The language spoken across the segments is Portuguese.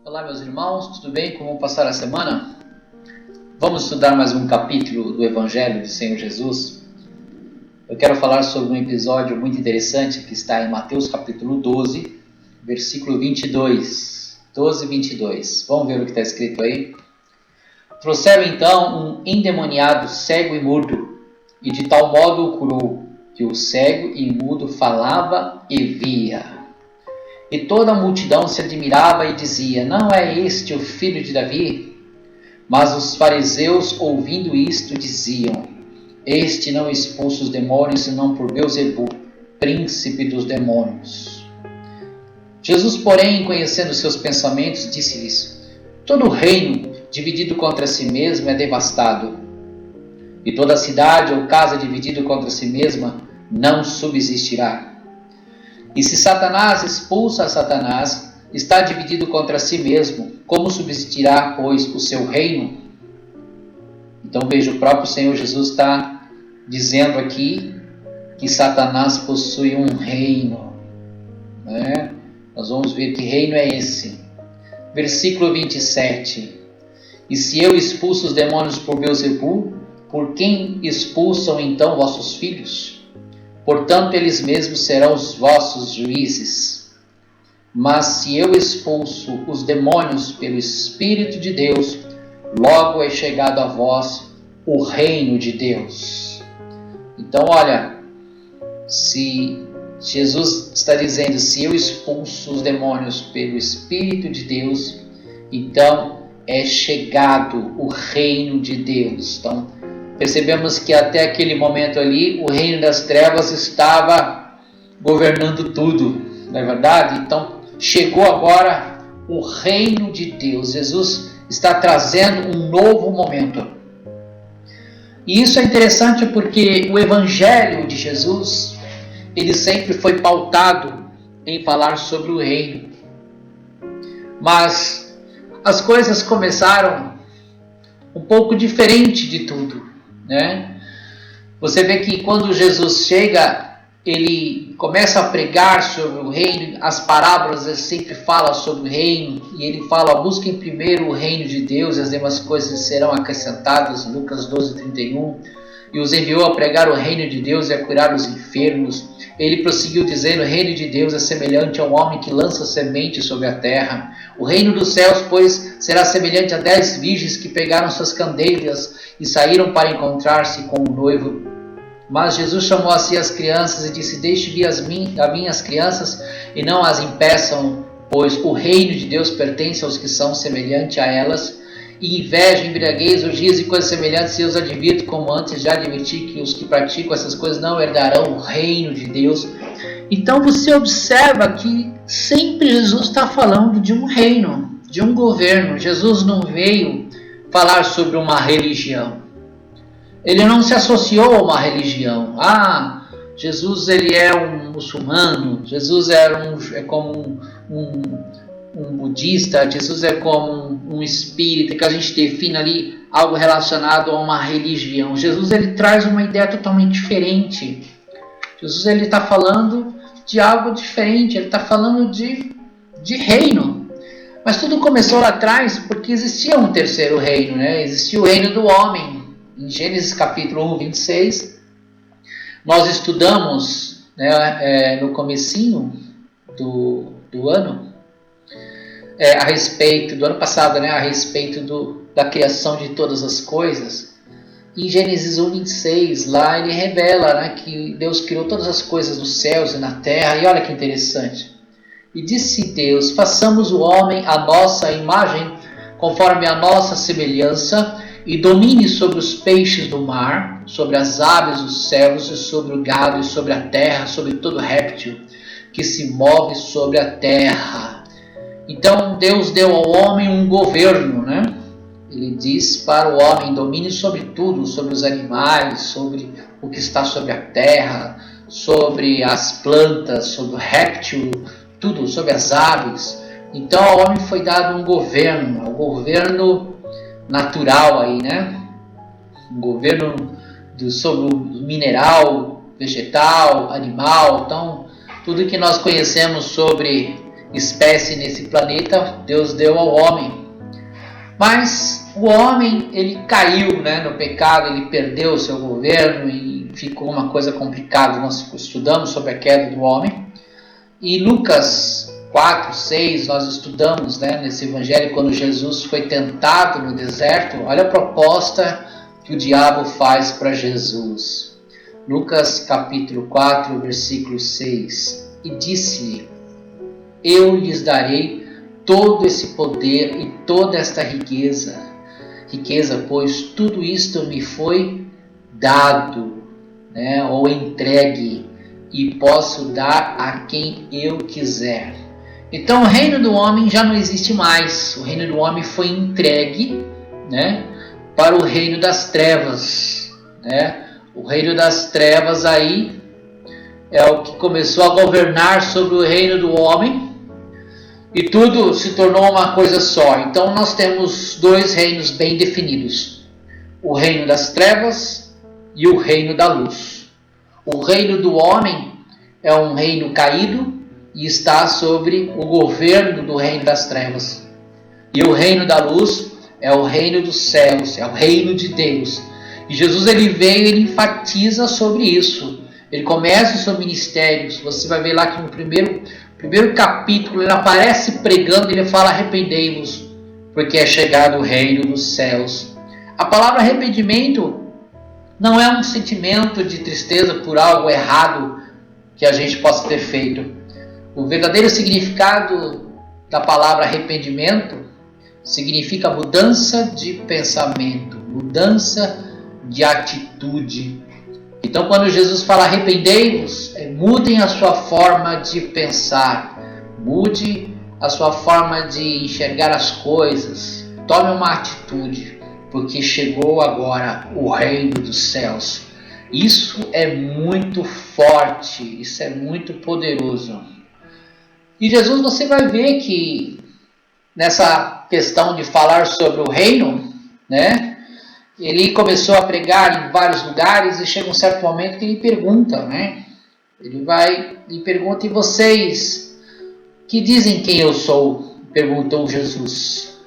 Olá, meus irmãos, tudo bem? Como passar a semana? Vamos estudar mais um capítulo do Evangelho do Senhor Jesus. Eu quero falar sobre um episódio muito interessante que está em Mateus capítulo 12, versículo 22. 12, 22. Vamos ver o que está escrito aí? Trouxeram então um endemoniado cego e mudo, e de tal modo o curou, que o cego e mudo falava e via. E toda a multidão se admirava e dizia: não é este o filho de Davi? Mas os fariseus, ouvindo isto, diziam: este não expulsa os demônios, senão por Beelzebul, príncipe dos demônios. Jesus, porém, conhecendo seus pensamentos, disse-lhes: todo reino dividido contra si mesmo é devastado, e toda cidade ou casa dividida contra si mesma não subsistirá. E se Satanás expulsa a Satanás, está dividido contra si mesmo. Como subsistirá, pois, o seu reino? Então veja, o próprio Senhor Jesus está dizendo aqui que Satanás possui um reino. Né? Nós vamos ver que reino é esse. Versículo 27. E se eu expulso os demônios por Beelzebul, por quem expulsam então vossos filhos? Portanto, eles mesmos serão os vossos juízes. Mas se eu expulso os demônios pelo Espírito de Deus, logo é chegado a vós o reino de Deus. Então, olha, se Jesus está dizendo, se eu expulso os demônios pelo Espírito de Deus, então é chegado o reino de Deus. Então, percebemos que até aquele momento ali, o reino das trevas estava governando tudo, não é verdade? Então, chegou agora o reino de Deus. Jesus está trazendo um novo momento. E isso é interessante porque o Evangelho de Jesus, ele sempre foi pautado em falar sobre o reino. Mas as coisas começaram um pouco diferente de tudo. Né? Você vê que quando Jesus chega, ele começa a pregar sobre o reino, as parábolas ele sempre fala sobre o reino, e ele fala, busquem primeiro o reino de Deus e as demais coisas serão acrescentadas, Lucas 12, 31, e os enviou a pregar o reino de Deus e a curar os enfermos. Ele prosseguiu dizendo, o reino de Deus é semelhante a um homem que lança semente sobre a terra. O reino dos céus, pois, será semelhante a 10 virgens que pegaram suas candeeiras e saíram para encontrar-se com o noivo. Mas Jesus chamou a si as crianças e disse, deixe vir as minhas crianças e não as impeçam, pois o reino de Deus pertence aos que são semelhantes a elas. E inveja, embriaguez, orgias e coisas semelhantes, eu os advirto, como antes já adverti, que os que praticam essas coisas não herdarão o reino de Deus. Então você observa que sempre Jesus está falando de um reino, de um governo. Jesus não veio falar sobre uma religião. Ele não se associou a uma religião. Jesus ele é um muçulmano, Jesus é como um budista, Jesus é como um espírita, que a gente define ali algo relacionado a uma religião. Jesus ele traz uma ideia totalmente diferente. Jesus ele está falando de algo diferente, ele está falando de reino. Mas tudo começou lá atrás porque existia um terceiro reino, né? Existia o reino do homem. Em Gênesis capítulo 1, 26, nós estudamos, né, no comecinho do ano, a respeito do ano passado, né, a respeito da criação de todas as coisas. Em Gênesis 1, 26, lá ele revela, né, que Deus criou todas as coisas nos céus e na terra. E olha que interessante. E disse Deus, façamos o homem à nossa imagem, conforme a nossa semelhança, e domine sobre os peixes do mar, sobre as aves dos céus, e sobre o gado, e sobre a terra, sobre todo réptil que se move sobre a terra. Então Deus deu ao homem um governo, né? Ele diz para o homem, domine sobre tudo, sobre os animais, sobre o que está sobre a terra, sobre as plantas, sobre o réptil, tudo, sobre as aves. Então ao homem foi dado um governo natural aí, né? Um governo sobre o mineral, vegetal, animal. Então, tudo que nós conhecemos sobre espécie nesse planeta, Deus deu ao homem. Mas o homem, ele caiu, né, no pecado, ele perdeu o seu governo e ficou uma coisa complicada. Nós estudamos sobre a queda do homem. E Lucas 4, 6, nós estudamos, né, nesse evangelho, quando Jesus foi tentado no deserto. Olha a proposta que o diabo faz para Jesus. Lucas capítulo 4, versículo 6. E disse-lhe: eu lhes darei todo esse poder e toda esta riqueza, pois tudo isto me foi dado, né, ou entregue, e posso dar a quem eu quiser. Então o reino do homem já não existe mais. O reino do homem foi entregue, né, para o reino das trevas, né? O reino das trevas aí é o que começou a governar sobre o reino do homem, e tudo se tornou uma coisa só. Então nós temos dois reinos bem definidos: o reino das trevas e o reino da luz. O reino do homem é um reino caído e está sobre o governo do reino das trevas. E o reino da luz é o reino dos céus, é o reino de Deus. E Jesus, ele veio e ele enfatiza sobre isso. Ele começa o seu ministério. Você vai ver lá que no primeiro capítulo ele aparece pregando e ele fala: arrependei-vos, porque é chegado o reino dos céus. A palavra arrependimento não é um sentimento de tristeza por algo errado que a gente possa ter feito. O verdadeiro significado da palavra arrependimento significa mudança de pensamento, mudança de atitude. Então quando Jesus fala arrependei-vos, mudem a sua forma de pensar, mude a sua forma de enxergar as coisas, tome uma atitude, porque chegou agora o reino dos céus. Isso é muito forte, isso é muito poderoso. E Jesus, você vai ver que nessa questão de falar sobre o reino, né, ele começou a pregar em vários lugares e chega um certo momento que ele pergunta, né? Ele vai e pergunta: e vocês que dizem quem eu sou? Perguntou Jesus.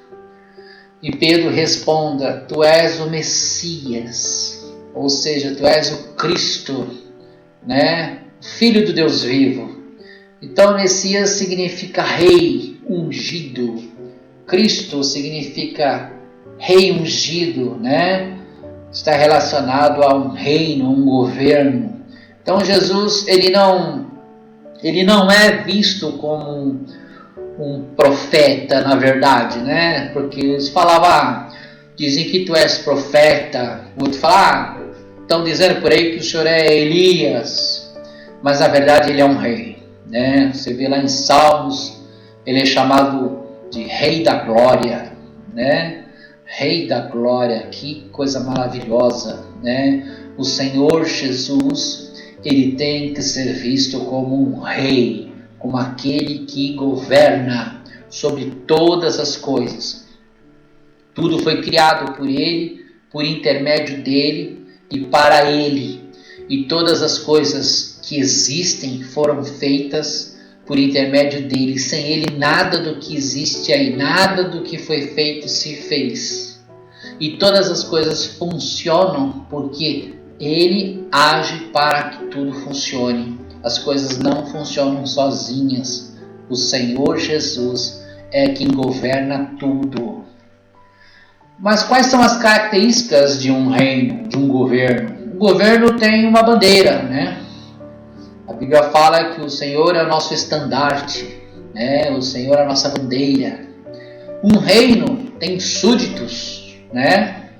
E Pedro responda: tu és o Messias, ou seja, tu és o Cristo, né? Filho do Deus vivo. Então Messias significa rei ungido, Cristo significa rei ungido, né? Está relacionado a um reino, um governo. Então Jesus, ele não é visto como um profeta, na verdade, né? Porque eles falavam, dizem que tu és profeta, outro fala, estão dizendo por aí que o senhor é Elias, mas na verdade ele é um rei, né? Você vê lá em Salmos, ele é chamado de Rei da Glória, né? Rei da Glória, que coisa maravilhosa, né? O Senhor Jesus, ele tem que ser visto como um rei, como aquele que governa sobre todas as coisas. Tudo foi criado por ele, por intermédio dele e para ele. E todas as coisas que existem foram feitas por intermédio dele. Sem ele, nada do que existe aí, nada do que foi feito se fez. E todas as coisas funcionam porque ele age para que tudo funcione. As coisas não funcionam sozinhas. O Senhor Jesus é quem governa tudo. Mas quais são as características de um reino, de um governo? O governo tem uma bandeira, né? A Bíblia fala que o Senhor é o nosso estandarte, né? O Senhor é a nossa bandeira. Um reino tem súditos, né?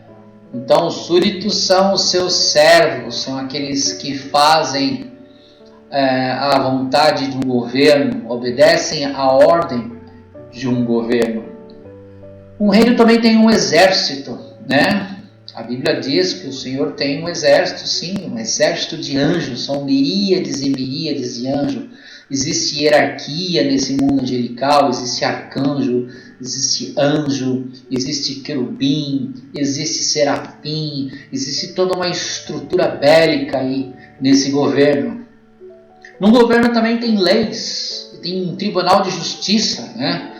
Então os súditos são os seus servos, são aqueles que fazem a vontade de um governo, obedecem à ordem de um governo. Um reino também tem um exército, né? A Bíblia diz que o Senhor tem um exército, sim, um exército de anjos, são miríades e miríades de anjos. Existe hierarquia nesse mundo angelical, existe arcanjo, existe anjo, existe querubim, existe serafim, existe toda uma estrutura bélica aí nesse governo. No governo também tem leis tem um tribunal de justiça, né?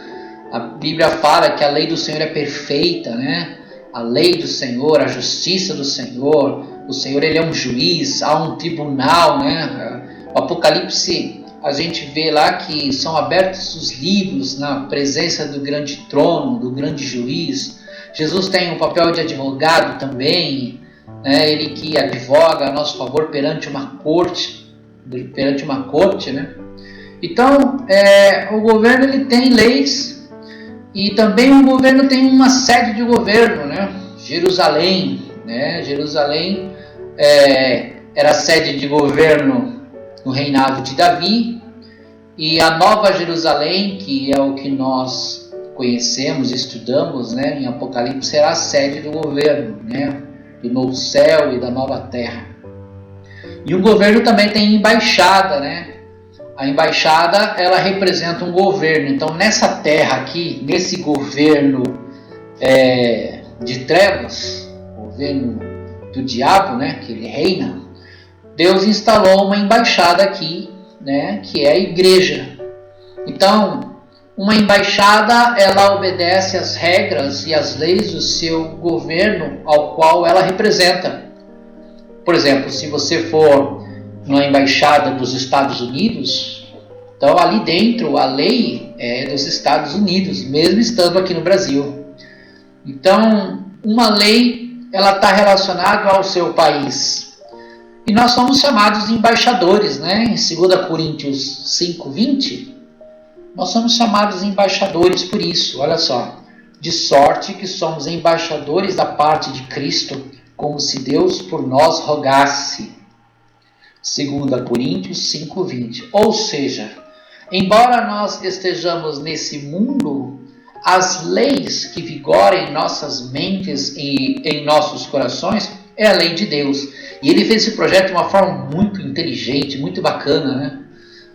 A Bíblia fala que a lei do Senhor é perfeita, né? A lei do Senhor, a justiça do Senhor, o Senhor ele é um juiz, há um tribunal, né? O Apocalipse, a gente vê lá que são abertos os livros na presença do grande trono, do grande juiz. Jesus tem um papel de advogado também, né? Ele que advoga a nosso favor perante uma corte, né? Então, o governo ele tem leis e também o governo tem uma sede de governo, né? Jerusalém, né? Jerusalém era sede de governo no reinado de Davi, e a Nova Jerusalém, que é o que nós conhecemos, estudamos, né, em Apocalipse, será a sede do governo, né, do novo céu e da nova terra. E o governo também tem embaixada, né? A embaixada, ela representa um governo. Então, nessa terra aqui, nesse governo de trevas, governo do diabo, né, que ele reina, Deus instalou uma embaixada aqui, né, que é a igreja. Então, uma embaixada, ela obedece às regras e às leis do seu governo ao qual ela representa. Por exemplo, se você for numa embaixada dos Estados Unidos, então ali dentro a lei é dos Estados Unidos, mesmo estando aqui no Brasil. Então, uma lei, ela está relacionada ao seu país. E nós somos chamados de embaixadores, né? Em 2 Coríntios 5:20, nós somos chamados de embaixadores por isso, olha só. De sorte que somos embaixadores da parte de Cristo, como se Deus por nós rogasse. 2 Coríntios 5:20. Ou seja, embora nós estejamos nesse mundo, as leis que vigoram em nossas mentes e em nossos corações é a lei de Deus. E ele fez esse projeto de uma forma muito inteligente, muito bacana, né?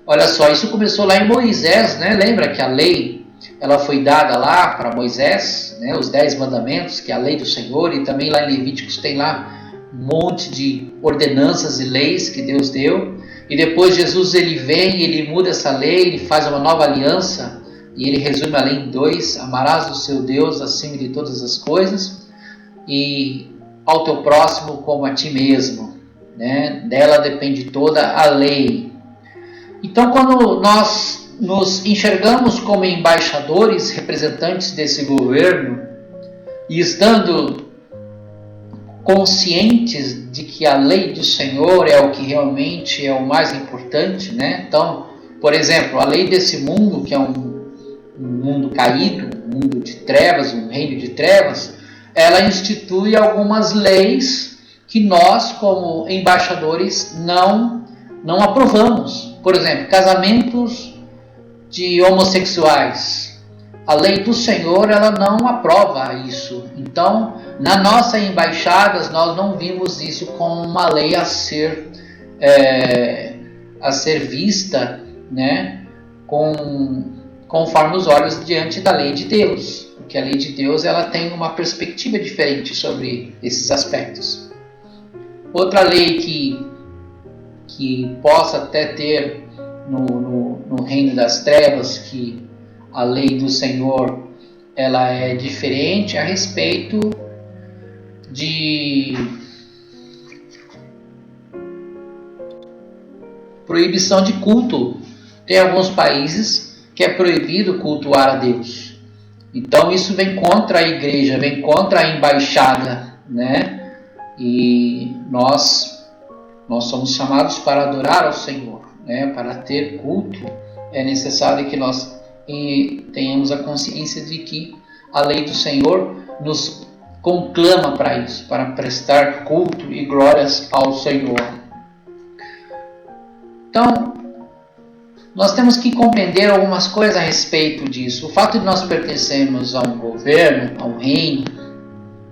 Olha só, isso começou lá em Moisés, né? Lembra que a lei, ela foi dada lá para Moisés, né? Os 10 mandamentos, que é a lei do Senhor, e também lá em Levíticos tem lá um monte de ordenanças e leis que Deus deu. E depois Jesus ele vem, ele muda essa lei, ele faz uma nova aliança, e ele resume a lei em 2: amarás o seu Deus acima de todas as coisas, e ao teu próximo como a ti mesmo, né? Dela depende toda a lei. Então, quando nós nos enxergamos como embaixadores, representantes desse governo, e estando conscientes de que a lei do Senhor é o que realmente é o mais importante, né? Então, por exemplo, a lei desse mundo, que é um mundo caído, um mundo de trevas, um reino de trevas, ela institui algumas leis que nós, como embaixadores, não aprovamos. Por exemplo, casamentos de homossexuais. A lei do Senhor, ela não aprova isso. Então, na nossa embaixada, nós não vimos isso como uma lei a ser vista, né, conforme os olhos diante da lei de Deus. Porque a lei de Deus ela tem uma perspectiva diferente sobre esses aspectos. Outra lei que possa até ter no reino das trevas, que a lei do Senhor ela é diferente a respeito de proibição de culto. Tem alguns países que é proibido cultuar a Deus. Então isso vem contra a igreja, vem contra a embaixada, né? E nós somos chamados para adorar ao Senhor, né? Para ter culto é necessário que nós tenhamos a consciência de que a lei do Senhor nos conclama para isso, para prestar culto e glórias ao Senhor. Então, nós temos que compreender algumas coisas a respeito disso. O fato de nós pertencermos a um governo, a um reino,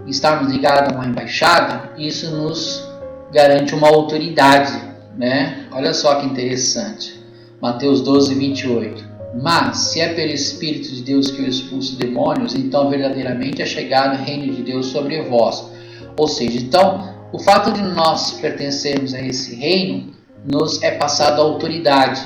estarmos ligados a uma embaixada, isso nos garante uma autoridade, né? Olha só que interessante. Mateus 12:28. Mas, se é pelo Espírito de Deus que eu expulso demônios, então verdadeiramente é chegado o reino de Deus sobre vós. Ou seja, então, o fato de nós pertencermos a esse reino, nos é passado a autoridade.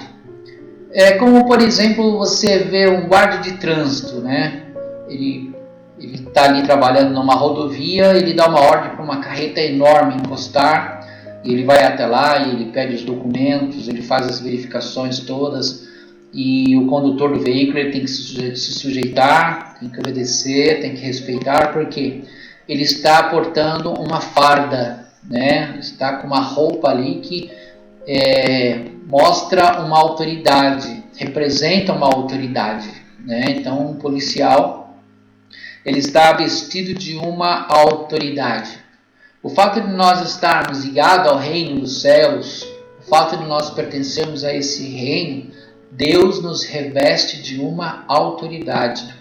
É como, por exemplo, você vê um guarda de trânsito, né? Ele está ali trabalhando numa rodovia, ele dá uma ordem para uma carreta enorme encostar, e ele vai até lá e ele pede os documentos, ele faz as verificações todas, e o condutor do veículo ele tem que se sujeitar, tem que obedecer, tem que respeitar, porque ele está portando uma farda, né? Está com uma roupa ali que mostra uma autoridade, representa uma autoridade, né? Então, um policial, ele está vestido de uma autoridade. O fato de nós estarmos ligados ao reino dos céus, o fato de nós pertencermos a esse reino, Deus nos reveste de uma autoridade.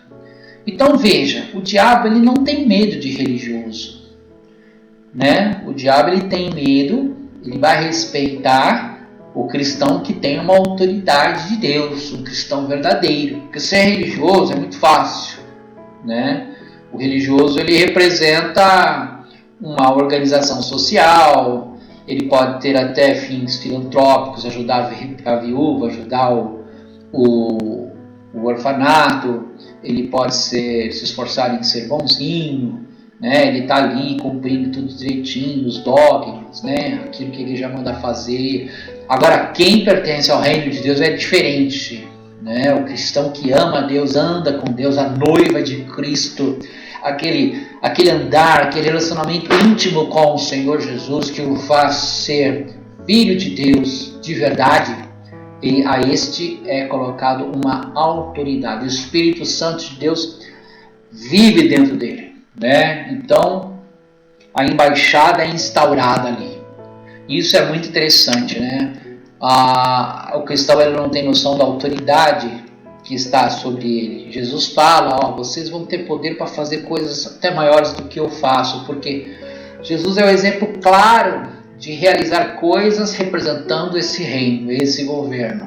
Então veja, o diabo ele não tem medo de religioso, né? O diabo ele tem medo, ele vai respeitar o cristão que tem uma autoridade de Deus, um cristão verdadeiro. Porque ser religioso é muito fácil, né? O religioso ele representa uma organização social, ele pode ter até fins filantrópicos, ajudar a viúva, ajudar o orfanato, ele pode se esforçar em ser bonzinho, né? Ele está ali cumprindo tudo direitinho, os dogmas, né? Aquilo que a igreja manda fazer. Agora, quem pertence ao reino de Deus é diferente, né? O cristão que ama a Deus, anda com Deus, a noiva de Cristo, aquele andar, aquele relacionamento íntimo com o Senhor Jesus que o faz ser filho de Deus de verdade. E a este é colocado uma autoridade. O Espírito Santo de Deus vive dentro dele, né? Então, a embaixada é instaurada ali. Isso é muito interessante, né? O cristão ele não tem noção da autoridade que está sobre ele. Jesus fala, vocês vão ter poder para fazer coisas até maiores do que eu faço, porque Jesus é o exemplo claro de realizar coisas representando esse reino, esse governo.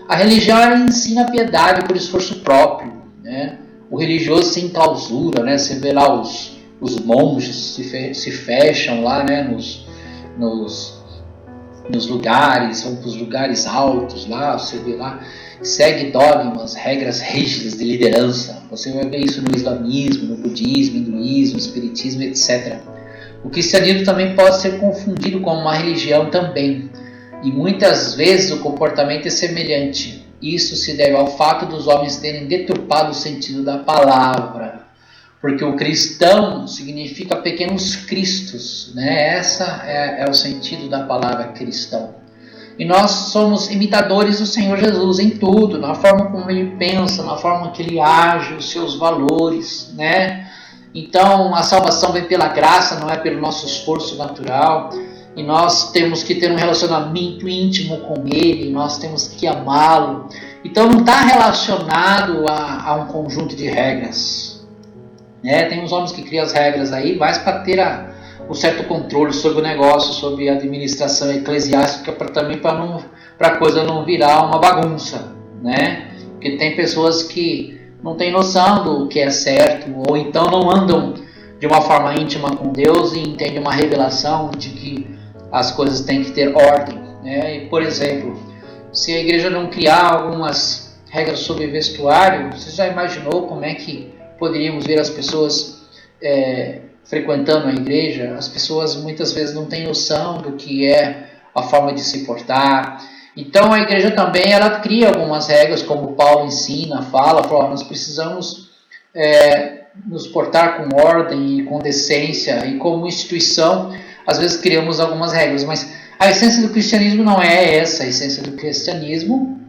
A religião ela ensina piedade por esforço próprio, né? O religioso sem clausura, né? Você vê lá os monges se fecham lá, né? nos lugares, vão para os lugares altos lá, você vê lá, segue dogmas, regras rígidas de liderança. Você vai ver isso no islamismo, no budismo, hinduísmo, espiritismo, etc. O cristianismo também pode ser confundido com uma religião também, e muitas vezes o comportamento é semelhante. Isso se deve ao fato dos homens terem deturpado o sentido da palavra, porque o cristão significa pequenos cristos, né? Essa é o sentido da palavra cristão. E nós somos imitadores do Senhor Jesus em tudo, na forma como ele pensa, na forma que ele age, os seus valores, né? Então a salvação vem pela graça, não é pelo nosso esforço natural. E nós temos que ter um relacionamento íntimo com ele, nós temos que amá-lo. Então não está relacionado a um conjunto de regras. Tem uns homens que criam as regras aí, mais para ter um certo controle sobre o negócio, sobre a administração eclesiástica, também para a coisa não virar uma bagunça, né? Porque tem pessoas que não têm noção do que é certo, ou então não andam de uma forma íntima com Deus e entendem uma revelação de que as coisas têm que ter ordem, né? E, por exemplo, se a igreja não criar algumas regras sobre vestuário, você já imaginou como é que poderíamos ver as pessoas frequentando a igreja? As pessoas muitas vezes não têm noção do que é a forma de se portar. Então a igreja também ela cria algumas regras, como Paulo ensina, fala, nós precisamos nos portar com ordem e com decência, e como instituição às vezes criamos algumas regras, mas a essência do cristianismo não é essa. A essência do cristianismo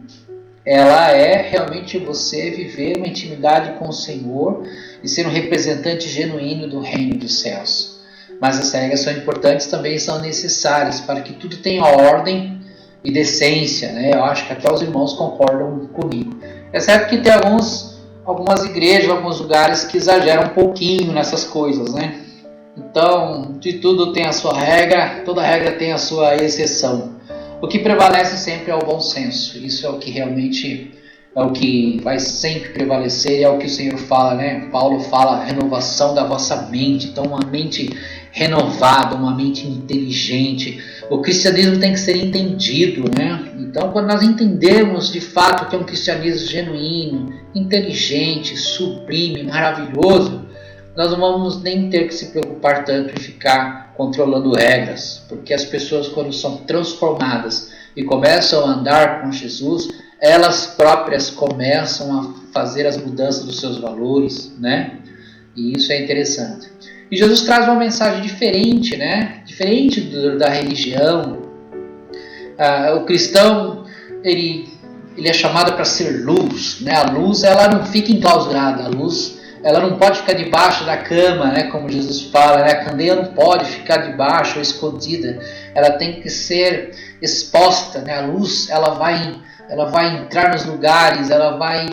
ela é realmente você viver uma intimidade com o Senhor e ser um representante genuíno do reino dos céus. Mas as regras são importantes, também são necessárias para que tudo tenha ordem e decência, né? Eu acho que até os irmãos concordam comigo. É certo que tem algumas igrejas, alguns lugares que exageram um pouquinho nessas coisas, né? Então, de tudo tem a sua regra, toda regra tem a sua exceção. O que prevalece sempre é o bom senso. Isso é o que realmente é o que vai sempre prevalecer, é o que o Senhor fala, né? Paulo fala, renovação da vossa mente. Então, uma mente renovada, uma mente inteligente. O cristianismo tem que ser entendido, né? Então, quando nós entendemos de fato que é um cristianismo genuíno, inteligente, sublime, maravilhoso, nós não vamos nem ter que se preocupar tanto em ficar controlando regras, porque as pessoas, quando são transformadas e começam a andar com Jesus, elas próprias começam a fazer as mudanças dos seus valores, né? E isso é interessante. E Jesus traz uma mensagem diferente, né? Diferente da religião. O cristão, ele é chamado para ser luz, né? A luz, ela não fica enclausurada. A luz, ela não pode ficar debaixo da cama, né? Como Jesus fala, né? A candeia não pode ficar debaixo ou escondida. Ela tem que ser exposta, né? A luz, ela vai entrar nos lugares, ela vai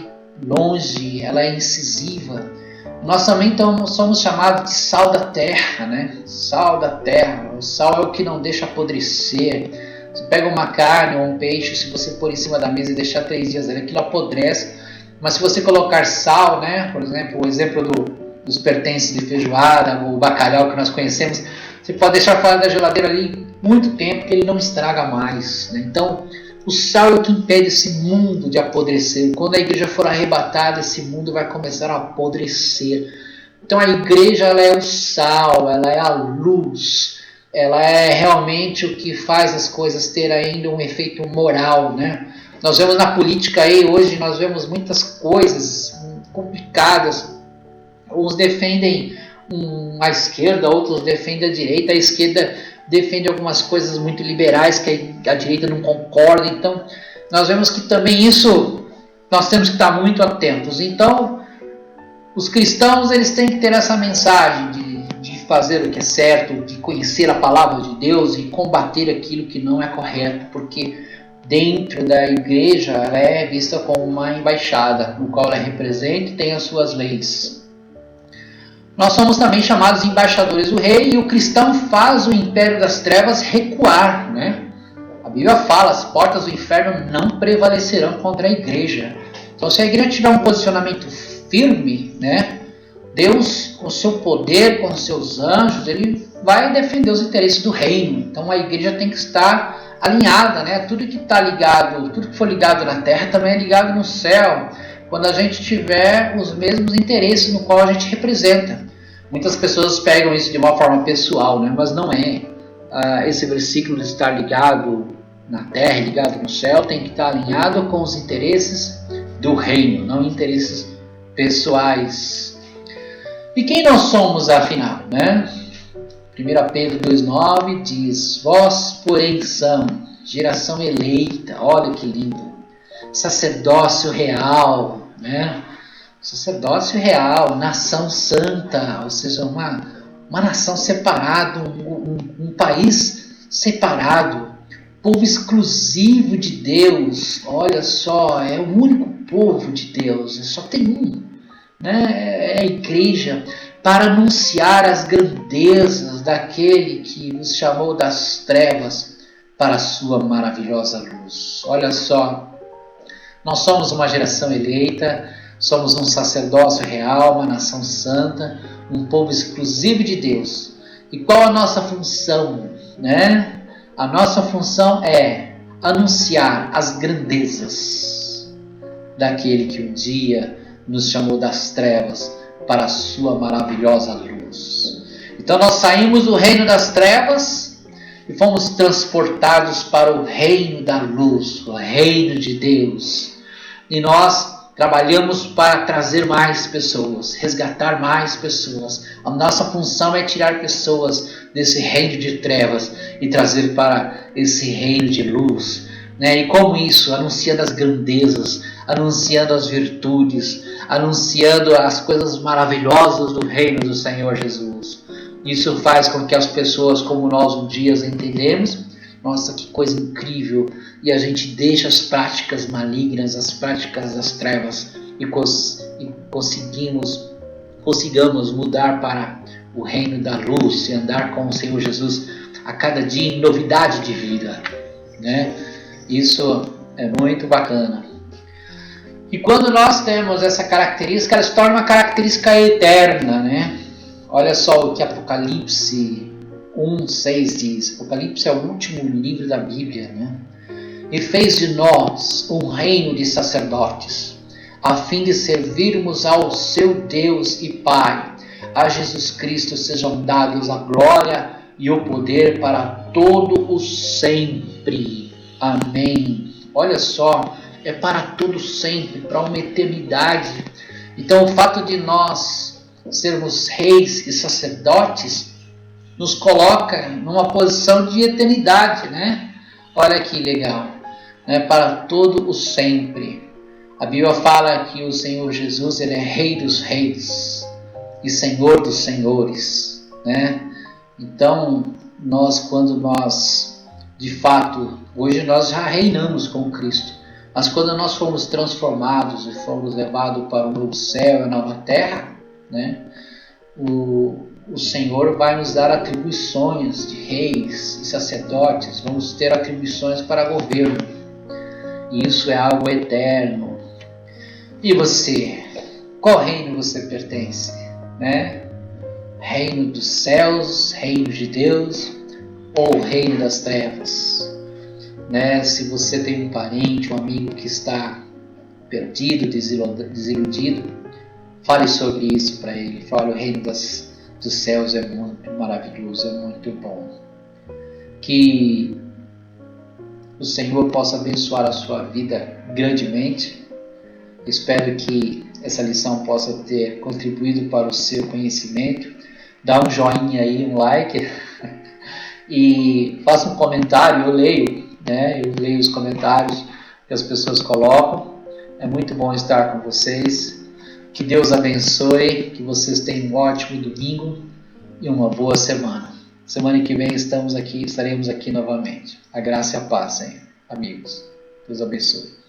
longe, ela é incisiva. Nós também somos chamados de sal da terra, né? Sal da terra. O sal é o que não deixa apodrecer. Você pega uma carne ou um peixe, se você pôr em cima da mesa e deixar 3 dias ali, aquilo apodrece. Mas se você colocar sal, né? Por exemplo, o exemplo dos pertences de feijoada, o bacalhau que nós conhecemos, você pode deixar fora da geladeira ali muito tempo que ele não estraga mais, né? Então, o sal é o que impede esse mundo de apodrecer. Quando a igreja for arrebatada, esse mundo vai começar a apodrecer. Então a igreja, ela é o sal, ela é a luz, ela é realmente o que faz as coisas ter ainda um efeito moral, né? Nós vemos na política aí, hoje nós vemos muitas coisas complicadas. Uns defendem a esquerda, outros defendem a direita. A esquerda defende algumas coisas muito liberais que a direita não concorda. Então, nós vemos que também isso nós temos que estar muito atentos. Então, os cristãos, eles têm que ter essa mensagem de fazer o que é certo, de conhecer a palavra de Deus e combater aquilo que não é correto, porque dentro da igreja ela é vista como uma embaixada, no qual ela representa e tem as suas leis. Nós somos também chamados embaixadores do rei, e o cristão faz o império das trevas recuar, né? A Bíblia fala, as portas do inferno não prevalecerão contra a igreja. Então, se a igreja tiver um posicionamento firme, né? Deus, com o seu poder, com os seus anjos, ele vai defender os interesses do reino. Então, a igreja tem que estar alinhada, né? Tudo que está ligado, tudo que for ligado na terra também é ligado no céu, quando a gente tiver os mesmos interesses no qual a gente representa. Muitas pessoas pegam isso de uma forma pessoal, né? Mas não é. Esse versículo de estar ligado na terra, ligado no céu, tem que estar alinhado com os interesses do reino, não interesses pessoais. E quem nós somos, afinal, né? 1 Pedro 2,9 diz: vós, porém, são geração eleita, olha que lindo, sacerdócio real, né? Sacerdócio real, nação santa, ou seja, uma nação separada, um país separado, povo exclusivo de Deus. Olha só, é o único povo de Deus, só tem um, né? É a igreja, para anunciar as grandezas daquele que nos chamou das trevas para a sua maravilhosa luz. Olha só, nós somos uma geração eleita, somos um sacerdócio real, uma nação santa, um povo exclusivo de Deus. E qual a nossa função, né? A nossa função é anunciar as grandezas daquele que um dia nos chamou das trevas para a sua maravilhosa luz. Então nós saímos do reino das trevas e fomos transportados para o reino da luz, o reino de Deus. E nós trabalhamos para trazer mais pessoas, resgatar mais pessoas. A nossa função é tirar pessoas desse reino de trevas e trazer para esse reino de luz, né? E como isso? Anunciando as grandezas, anunciando as virtudes, anunciando as coisas maravilhosas do reino do Senhor Jesus. Isso faz com que as pessoas como nós um dia entendemos, nossa, que coisa incrível, e a gente deixa as práticas malignas, as práticas das trevas e consigamos mudar para o reino da luz e andar com o Senhor Jesus a cada dia em novidade de vida, né? Isso é muito bacana. E quando nós temos essa característica, ela se torna uma característica eterna, né? Olha só o que Apocalipse 1:6 diz. Apocalipse é o último livro da Bíblia, né? E fez de nós um reino de sacerdotes, a fim de servirmos ao seu Deus e Pai. A Jesus Cristo sejam dados a glória e o poder para todo o sempre. Amém. Olha só, é para todo sempre, para uma eternidade. Então o fato de nós sermos reis e sacerdotes nos coloca numa posição de eternidade, né? Olha que legal, né? Para todo o sempre. A Bíblia fala que o Senhor Jesus, ele é Rei dos Reis e Senhor dos Senhores, né? Então, quando nós, de fato, hoje nós já reinamos com Cristo, mas quando nós fomos transformados e fomos levados para o novo céu e a nova terra, né? O Senhor vai nos dar atribuições de reis e sacerdotes, vamos ter atribuições para governo, e isso é algo eterno. E você, qual reino você pertence, né? Reino dos céus, reino de Deus, ou reino das trevas, né? Se você tem um parente, um amigo que está perdido, desiludido, fale sobre isso para ele. Fale, o reino dos céus é muito maravilhoso, é muito bom. Que o Senhor possa abençoar a sua vida grandemente. Espero que essa lição possa ter contribuído para o seu conhecimento. Dá um joinha aí, um like e faça um comentário. Eu leio, né? Eu leio os comentários que as pessoas colocam. É muito bom estar com vocês. Que Deus abençoe, que vocês tenham um ótimo domingo e uma boa semana. Semana que vem estaremos aqui novamente. A graça e a paz, hein, amigos. Deus abençoe.